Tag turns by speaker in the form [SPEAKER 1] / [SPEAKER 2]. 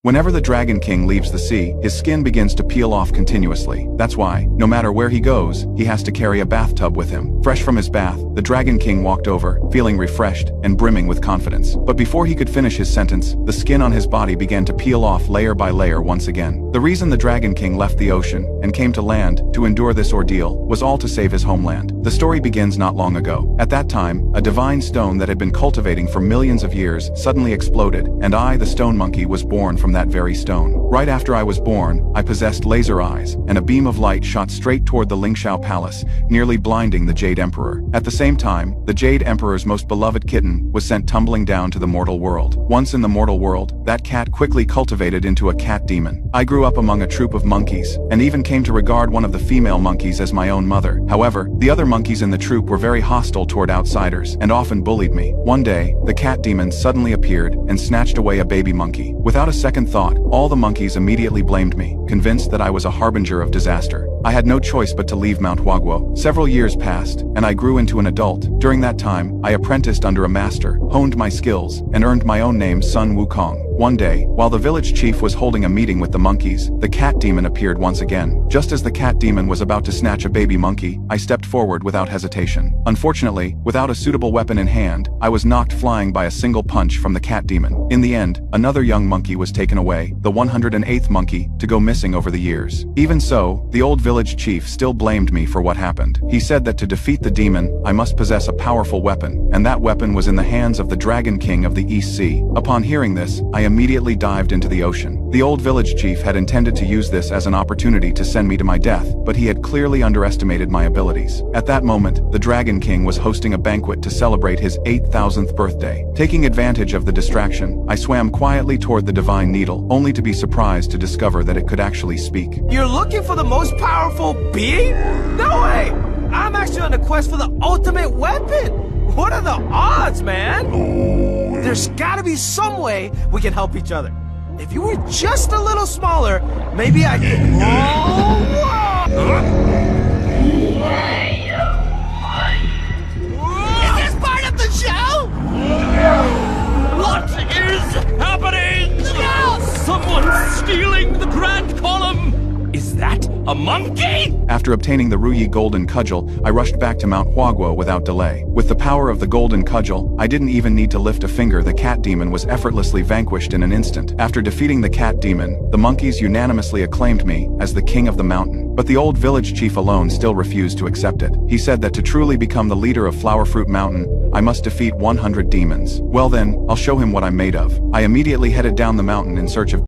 [SPEAKER 1] Whenever the Dragon King leaves the sea, his skin begins to peel off continuously. That's why, no matter where he goes, he has to carry a bathtub with him. Fresh from his bath, the Dragon King walked over, feeling refreshed and brimming with confidence. But before he could finish his sentence, the skin on his body began to peel off layer by layer once again. The reason the Dragon King left the ocean and came to land to endure this ordeal was all to save his homeland. The story begins not long ago. At that time, a divine stone that had been cultivating for millions of years suddenly exploded, and I, the stone monkey, was born from that very stone. Right after I was born, I possessed laser eyes, and a beam of light shot straight toward the Lingxiao Palace, nearly blinding the Jade Emperor. At the same time, the Jade Emperor's most beloved kitten was sent tumbling down to the mortal world. Once in the mortal world, that cat quickly cultivated into a cat demon. I grew up among a troop of monkeys, and even came to regard one of the female monkeys as my own mother. However, the other monkeys in the troop were very hostile toward outsiders, and often bullied me. One day, the cat demon suddenly appeared and snatched away a baby monkey. Without a second thought, all the monkeys immediately blamed me, convinced that I was a harbinger of disaster. I had no choice but to leave Mount Huaguo. Several years passed, and I grew into an adult. During that time, I apprenticed under a master, honed my skills, and earned my own name, Sun Wukong. One day, while the village chief was holding a meeting with the monkeys, the cat demon appeared once again. Just as the cat demon was about to snatch a baby monkey, I stepped forward without hesitation. Unfortunately, without a suitable weapon in hand, I was knocked flying by a single punch from the cat demon. In the end, another young monkey was taken away, the 108th monkey, to go missing over the years. Even so, the old village chief still blamed me for what happened. He said that to defeat the demon, I must possess a powerful weapon, and that weapon was in the hands of the Dragon King of the East Sea. Upon hearing this, I immediately dived into the ocean. The old village chief had intended to use this as an opportunity to send me to my death, but he had clearly underestimated my abilities. At that moment, the Dragon King was hosting a banquet to celebrate his 8,000th birthday. Taking advantage of the distraction, I swam quietly toward the divine needle, only to be surprised to discover that it could actually speak.
[SPEAKER 2] You're looking for the most powerful being? No way! I'm actually on a quest for the ultimate weapon! What are the odds, man? There's gotta be some way we can help each other. If you were just a little smaller, maybe I could... Is this part of the show?
[SPEAKER 3] What is happening?
[SPEAKER 2] Look out!
[SPEAKER 3] Someone's stealing the Grand Column! Is that a monkey?
[SPEAKER 1] After obtaining the Ruyi Golden Cudgel, I rushed back to Mount Huaguo without delay. With the power of the Golden Cudgel, I didn't even need to lift a finger. The cat demon was effortlessly vanquished in an instant. After defeating the cat demon, the monkeys unanimously acclaimed me as the king of the mountain. But the old village chief alone still refused to accept it. He said that to truly become the leader of Flowerfruit Mountain, I must defeat 100 demons. Well then, I'll show him what I'm made of. I immediately headed down the mountain in search of